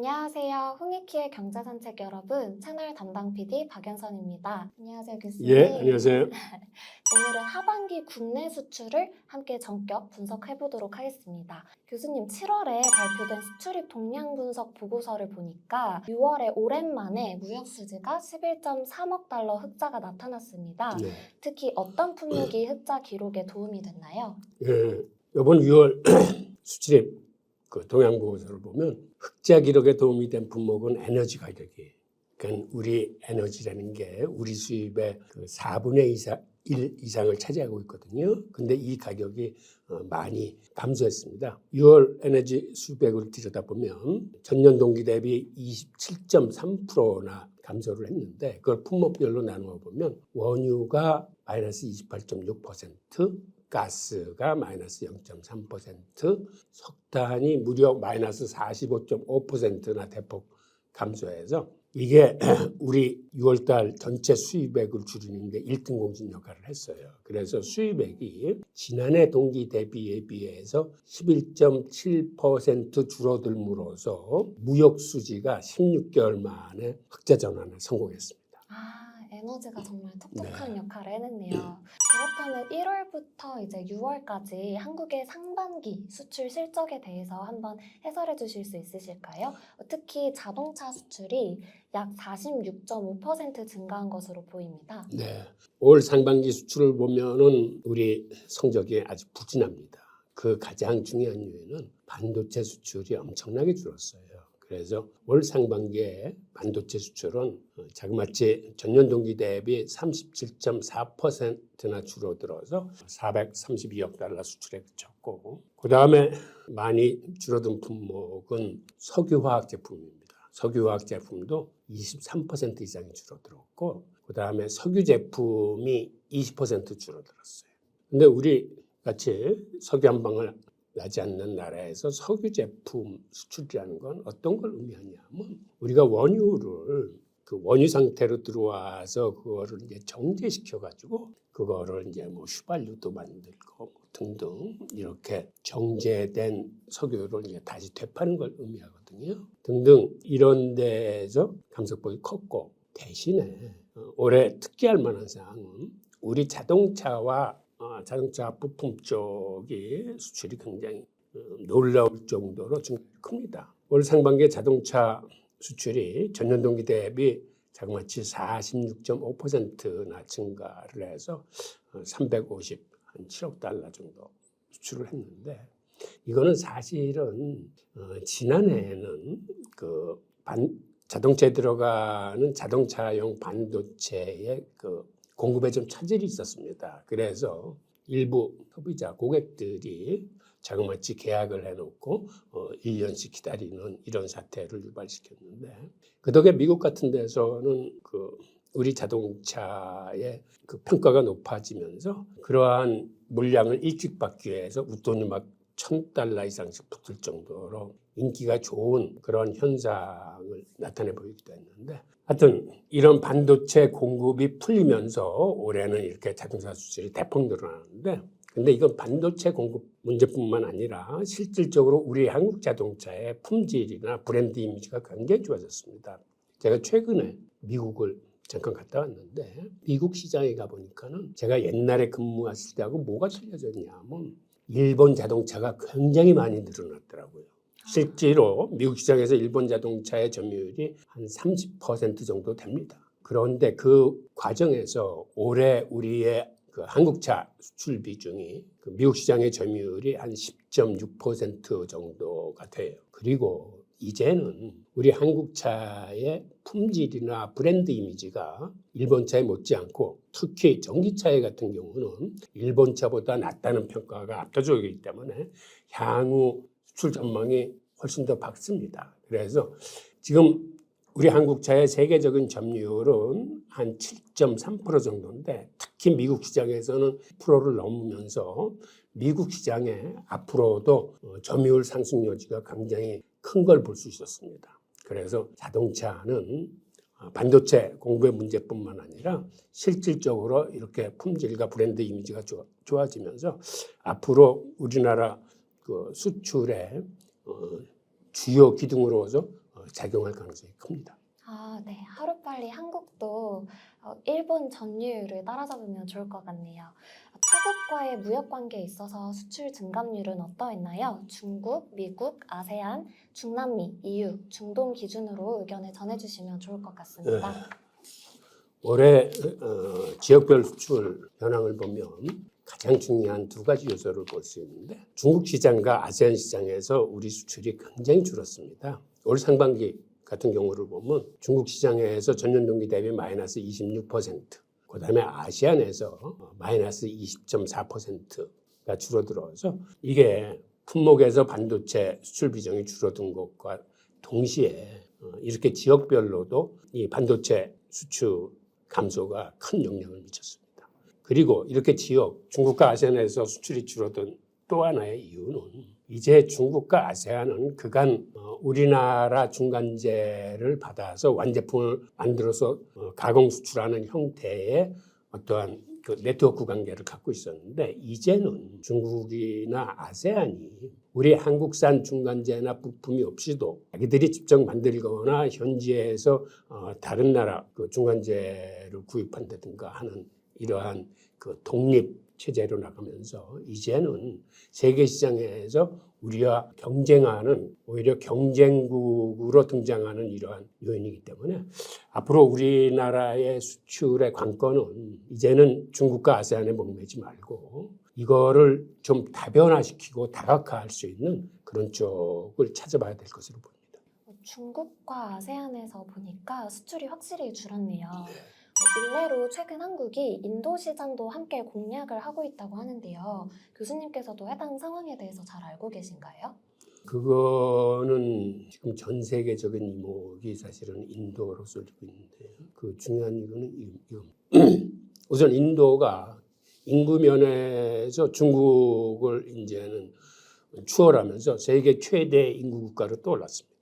안녕하세요. 홍익희의 경제산책 여러분, 채널 담당 PD 박연선입니다. 안녕하세요, 교수님. 예, 안녕하세요. 오늘은 하반기 국내 수출을 함께 전격 분석해보도록 하겠습니다. 교수님, 7월에 발표된 수출입 동향 분석 보고서를 보니까 6월에 오랜만에 무역수지가 11.3억 달러 흑자가 나타났습니다. 네. 특히 어떤 품목이 흑자 기록에 도움이 됐나요? 예, 이번 6월 수출입 동향 보고서를 보면 흑자 기록에 도움이 된 품목은 에너지 가격이. 그러니까 우리 에너지라는 게 우리 수입의 4분의 1 이상을 차지하고 있거든요. 근데 이 가격이 많이 감소했습니다. 6월 에너지 수입액을 들여다보면 전년 동기 대비 27.3%나 감소를 했는데 그걸 품목별로 나누어 보면 원유가 마이너스 28.6%, 가스가 마이너스 0.3%, 석탄이 무려 마이너스 45.5%나 대폭 감소해서 이게 우리 6월달 전체 수입액을 줄이는 데 1등 공신 역할을 했어요. 그래서 수입액이 지난해 동기 대비에 비해서 11.7% 줄어들므로써 무역 수지가 16개월 만에 흑자 전환에 성공했습니다. 에너지가 정말 톡톡한 역할을 해냈네요. 그렇다면 1월부터 이제 6월까지 한국의 상반기 수출 실적에 대해서 한번 해설해 주실 수 있으실까요? 특히 자동차 수출이 약 46.5% 증가한 것으로 보입니다. 네, 올 상반기 수출을 보면은 우리 성적이 아주 부진합니다. 그 가장 중요한 이유는 반도체 수출이 엄청나게 줄었어요. 그래서 올 상반기에 반도체 수출은 자그마치 전년 동기 대비 37.4%나 줄어들어서 432억 달러 수출에 그쳤고, 그 다음에 많이 줄어든 품목은 석유화학 제품입니다. 석유화학 제품도 23% 이상이 줄어들었고, 그 다음에 석유 제품이 20% 줄어들었어요. 근데 우리 같이 석유 한 방울 나지 않는 나라에서 석유 제품 수출이라는 건 어떤 걸 의미하냐면 우리가 원유를 그 원유 상태로 들어와서 그거를 이제 정제시켜 가지고 그거를 이제 뭐 휘발유도 만들고 등등 이렇게 정제된 석유를 이제 다시 되파는 걸 의미하거든요. 등등 이런 데서 감소폭이 컸고, 대신에 올해 특기할 만한 사항은 우리 자동차 부품 쪽이 수출이 굉장히 놀라울 정도로 큽니다. 올 상반기 자동차 수출이 전년 동기 대비 자그마치 46.5%나 증가를 해서 357억 달러 정도 수출을 했는데, 이거는 사실은 지난해에는 자동차에 들어가는 자동차용 반도체의 공급에 좀 차질이 있었습니다. 그래서 일부 소비자 고객들이 자그마치 계약을 해놓고 1년씩 기다리는 이런 사태를 유발시켰는데, 그 덕에 미국 같은 데서는 우리 자동차의 평가가 높아지면서 그러한 물량을 일찍 받기 위해서 웃돈이 막 $1,000 이상씩 붙을 정도로 인기가 좋은 그런 현상을 나타내 보이기도 했는데, 하여튼 이런 반도체 공급이 풀리면서 올해는 이렇게 자동차 수출이 대폭 늘어나는데, 근데 이건 반도체 공급 문제뿐만 아니라 실질적으로 우리 한국 자동차의 품질이나 브랜드 이미지가 굉장히 좋아졌습니다. 제가 최근에 미국을 잠깐 갔다 왔는데, 미국 시장에 가보니까는 제가 옛날에 근무했을 때하고 뭐가 틀려졌냐면 일본 자동차가 굉장히 많이 늘어났더라고요. 실제로 미국 시장에서 일본 자동차의 점유율이 한 30% 정도 됩니다. 그런데 그 과정에서 올해 우리의 한국차 수출 비중이 미국 시장의 점유율이 한 10.6% 정도가 돼요. 그리고 이제는 우리 한국차의 품질이나 브랜드 이미지가 일본차에 못지않고, 특히 전기차에 같은 경우는 일본차보다 낫다는 평가가 압도적이기 때문에 향후 수출 전망이 훨씬 더 밝습니다. 그래서 지금 우리 한국차의 세계적인 점유율은 한 7.3% 정도인데, 특히 미국 시장에서는 10%를 넘으면서 미국 시장에 앞으로도 점유율 상승 여지가 굉장히 큰 걸 볼 수 있었습니다. 그래서 자동차는 반도체 공급의 문제뿐만 아니라 실질적으로 이렇게 품질과 브랜드 이미지가 좋아지면서 앞으로 우리나라 수출의 주요 기둥으로서 작용할 가능성이 큽니다. 아, 네. 하루빨리 한국도 일본 전류를 따라잡으면 좋을 것 같네요. 타국과의 무역 관계에 있어서 수출 증감률은 어떠했나요? 중국, 미국, 아세안, 중남미, EU, 중동 기준으로 의견을 전해주시면 좋을 것 같습니다. 올해 지역별 수출 현황을 보면 가장 중요한 두 가지 요소를 볼 수 있는데 중국 시장과 아세안 시장에서 우리 수출이 굉장히 줄었습니다. 올 상반기 같은 경우를 보면 중국 시장에서 전년 동기 대비 마이너스 26%, 그다음에 아시안에서 마이너스 20.4%가 줄어들어서 이게 품목에서 반도체 수출 비중이 줄어든 것과 동시에 이렇게 지역별로도 이 반도체 수출 감소가 큰 영향을 미쳤습니다. 그리고 이렇게 중국과 아세안에서 수출이 줄어든 또 하나의 이유는 이제 중국과 아세안은 그간 우리나라 중간재를 받아서 완제품을 만들어서 가공 수출하는 형태의 어떠한 그 네트워크 관계를 갖고 있었는데 이제는 중국이나 아세안이 우리 한국산 중간재나 부품이 없이도 자기들이 직접 만들거나 현지에서 다른 나라 그 중간재를 구입한다든가 하는 이러한 그 독립 체제로 나가면서 이제는 세계 시장에서 우리와 경쟁하는 오히려 경쟁국으로 등장하는 이러한 요인이기 때문에 앞으로 우리나라의 수출의 관건은 이제는 중국과 아세안에 목매지 말고 이거를 좀 다변화시키고 다각화할 수 있는 그런 쪽을 찾아봐야 될 것으로 봅니다. 중국과 아세안에서 보니까 수출이 확실히 줄었네요. 일례로 최근 한국이 인도 시장도 함께 공략을 하고 있다고 하는데요. 교수님께서도 해당 상황에 대해서 잘 알고 계신가요? 그거는 지금 전 세계적인 이목이 사실은 인도로 쏠리고 있는데요. 그 중요한 이유는 우선 인도가 인구 면에서 중국을 이제는 추월하면서 세계 최대 인구 국가로 떠올랐습니다.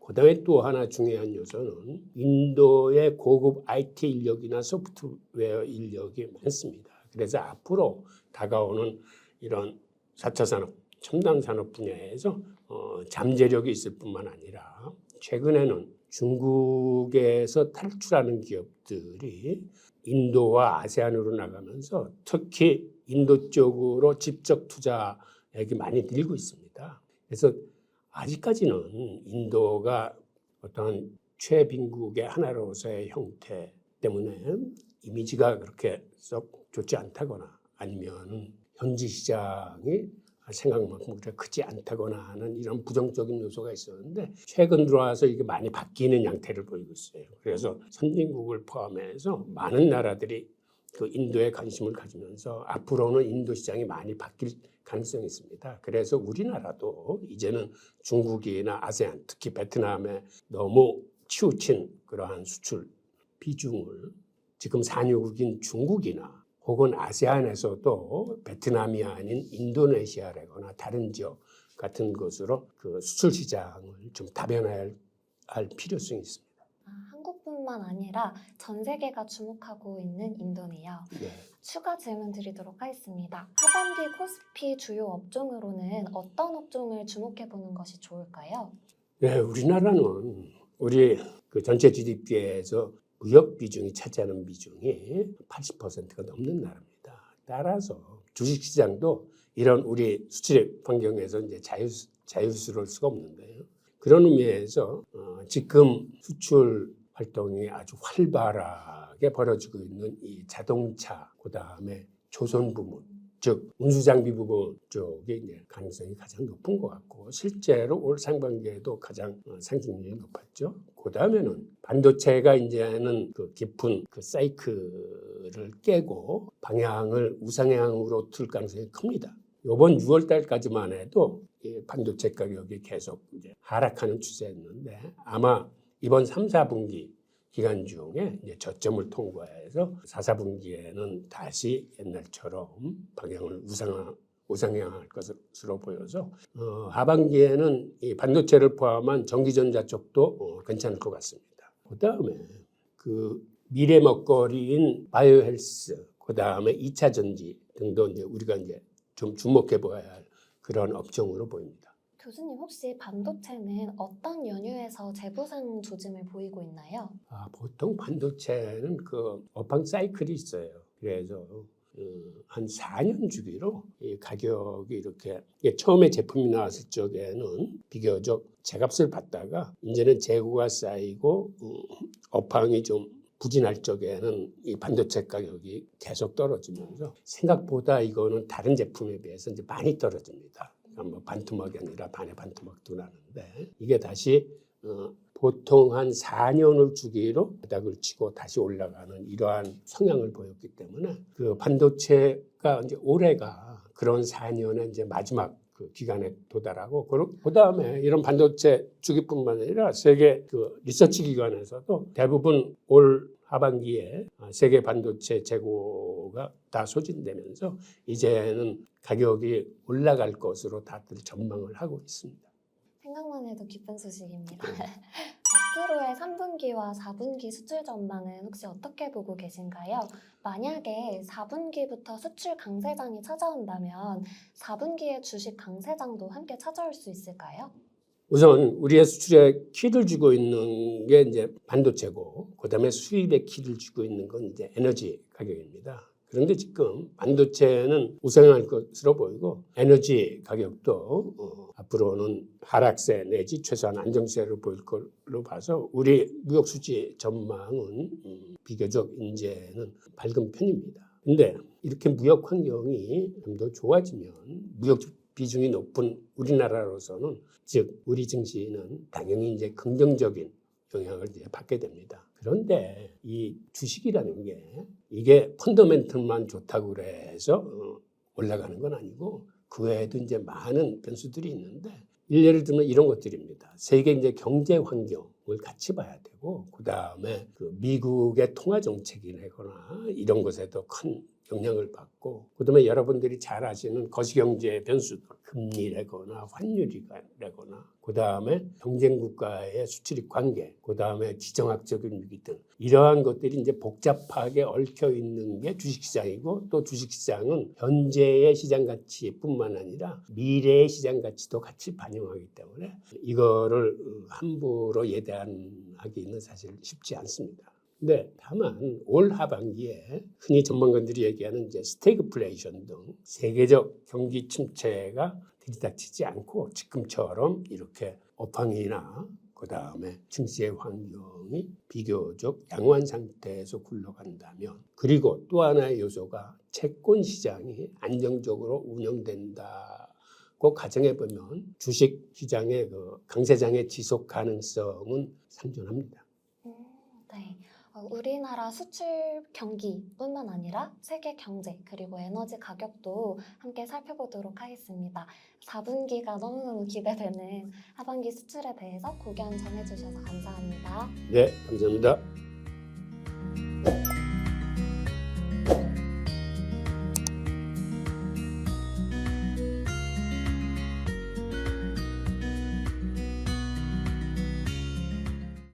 그다음에 또 하나 중요한 요소는 인도의 고급 IT 인력이나 소프트웨어 인력이 많습니다. 그래서 앞으로 다가오는 이런 4차 산업, 첨단 산업 분야에서 잠재력이 있을 뿐만 아니라 최근에는 중국에서 탈출하는 기업들이 인도와 아세안으로 나가면서 특히 인도 쪽으로 직접 투자액이 많이 늘고 있습니다. 그래서 아직까지는 인도가 어떤 최빈국의 하나로서의 형태 때문에 이미지가 그렇게 썩 좋지 않다거나 아니면 현지 시장이 생각만큼 그렇게 크지 않다거나 하는 이런 부정적인 요소가 있었는데 최근 들어와서 이게 많이 바뀌는 양태를 보이고 있어요. 그래서 선진국을 포함해서 많은 나라들이 그 인도에 관심을 가지면서 앞으로는 인도 시장이 많이 바뀔 가능성이 있습니다. 그래서 우리나라도 이제는 중국이나 아세안, 특히 베트남에 너무 치우친 그러한 수출 비중을 지금 산유국인 중국이나 혹은 아세안에서도 베트남이 아닌 인도네시아라거나 다른 지역 같은 것으로 그 수출 시장을 좀 다변화할 필요성이 있습니다. 한국뿐만 아니라 전 세계가 주목하고 있는 인도네요. 네. 추가 질문 드리도록 하겠습니다. 하반기 코스피 주요 업종으로는 어떤 업종을 주목해 보는 것이 좋을까요? 네, 우리나라는 우리 그 전체 GDP에서 무역 비중이 차지하는 비중이 80%가 넘는 나라입니다. 따라서 주식시장도 이런 우리 수출 환경에서 이제 자유스러울 수가 없는데요. 그런 의미에서 지금 수출 활동이 아주 활발하게 벌어지고 있는 이 자동차, 그다음에 조선 부문, 즉 운수장비 부분 쪽에 이제 가능성이 가장 높은 것 같고 실제로 올 상반기에도 가장 상승률이 높았죠. 그다음에는 반도체가 이제는 그 깊은 그 사이클을 깨고 방향을 우상향으로 틀 가능성이 큽니다. 이번 6월 달까지만 해도 이 반도체 가격이 계속 이제 하락하는 추세였는데 아마 이번 3, 4분기 기간 중에 이제 저점을 통과해서 4, 4분기에는 다시 옛날처럼 방향을 우상향할 것으로 보여서 하반기에는 이 반도체를 포함한 전기전자 쪽도 괜찮을 것 같습니다. 그다음에 그 미래 먹거리인 바이오헬스, 그다음에 2차 전지 등도 이제 우리가 이제 좀 주목해 봐야 할 그런 업종으로 보입니다. 교수님 혹시 반도체는 어떤 연유에서 재부상 조짐을 보이고 있나요? 보통 반도체는 그 업황 사이클이 있어요. 그래서 한 4년 주기로 이 가격이 이렇게 이게 처음에 제품이 나왔을 적에는 비교적 제값을 받다가 이제는 재고가 쌓이고 업황이 좀 부진할 적에는 이 반도체 가격이 계속 떨어지면서 생각보다 이거는 다른 제품에 비해서 이제 많이 떨어집니다. 뭐 반토막이 아니라 반의 반토막도 나는데 이게 다시 보통 한 4년을 주기로 바닥을 치고 다시 올라가는 이러한 성향을 보였기 때문에 그 반도체가 이제 올해가 그런 4년의 이제 마지막 그 기간에 도달하고 그 다음에 이런 반도체 주기뿐만 아니라 세계 그 리서치 기관에서도 대부분 올 하반기에 세계 반도체 재고가 다 소진되면서 이제는 가격이 올라갈 것으로 다들 전망을 하고 있습니다. 생각만 해도 기쁜 소식입니다. 앞으로의 3분기와 4분기 수출 전망은 혹시 어떻게 보고 계신가요? 만약에 4분기부터 수출 강세장이 찾아온다면 4분기에 주식 강세장도 함께 찾아올 수 있을까요? 우선 우리의 수출에 키를 주고 있는 게 이제 반도체고, 그다음에 수입에 키를 주고 있는 건 이제 에너지 가격입니다. 그런데 지금 반도체는 우상할 것으로 보이고 에너지 가격도 앞으로는 하락세 내지 최소한 안정세로 보일 걸로 봐서 우리 무역 수지 전망은 비교적 이제는 밝은 편입니다. 근데 이렇게 무역 환경이 좀 더 좋아지면 무역 비중이 높은 우리나라로서는 즉 우리 증시는 당연히 이제 긍정적인 영향을 이제 받게 됩니다. 그런데 이 주식이라는 게 이게 펀더멘털만 좋다고 그래서 올라가는 건 아니고 그 외에도 이제 많은 변수들이 있는데 예를 들면 이런 것들입니다. 세계 이제 경제 환경을 같이 봐야 되고 그 다음에 그 미국의 통화 정책이라거나 이런 것에도 큰 영향을 받고 그다음에 여러분들이 잘 아시는 거시경제 변수들 금리라거나 환율이라거나 그다음에 경쟁 국가의 수출입 관계 그다음에 지정학적인 위기 등 이러한 것들이 이제 복잡하게 얽혀 있는 게 주식시장이고 또 주식시장은 현재의 시장 가치뿐만 아니라 미래의 시장 가치도 같이 반영하기 때문에 이거를 함부로 예단하기는 사실 쉽지 않습니다. 네, 다만 올 하반기에 흔히 전문가들이 얘기하는 이제 스태그플레이션 등 세계적 경기 침체가 들이닥치지 않고 지금처럼 이렇게 업황이나 그다음에 증시의 환경이 비교적 양호한 상태에서 굴러간다면 그리고 또 하나의 요소가 채권 시장이 안정적으로 운영된다고 가정해 보면 주식 시장의 그 강세장의 지속 가능성은 상존합니다. 네. 우리나라 수출 경기뿐만 아니라 세계 경제 그리고 에너지 가격도 함께 살펴보도록 하겠습니다. 4분기가 너무너무 기대되는 하반기 수출에 대해서 고견 전해주셔서 감사합니다. 네, 감사합니다.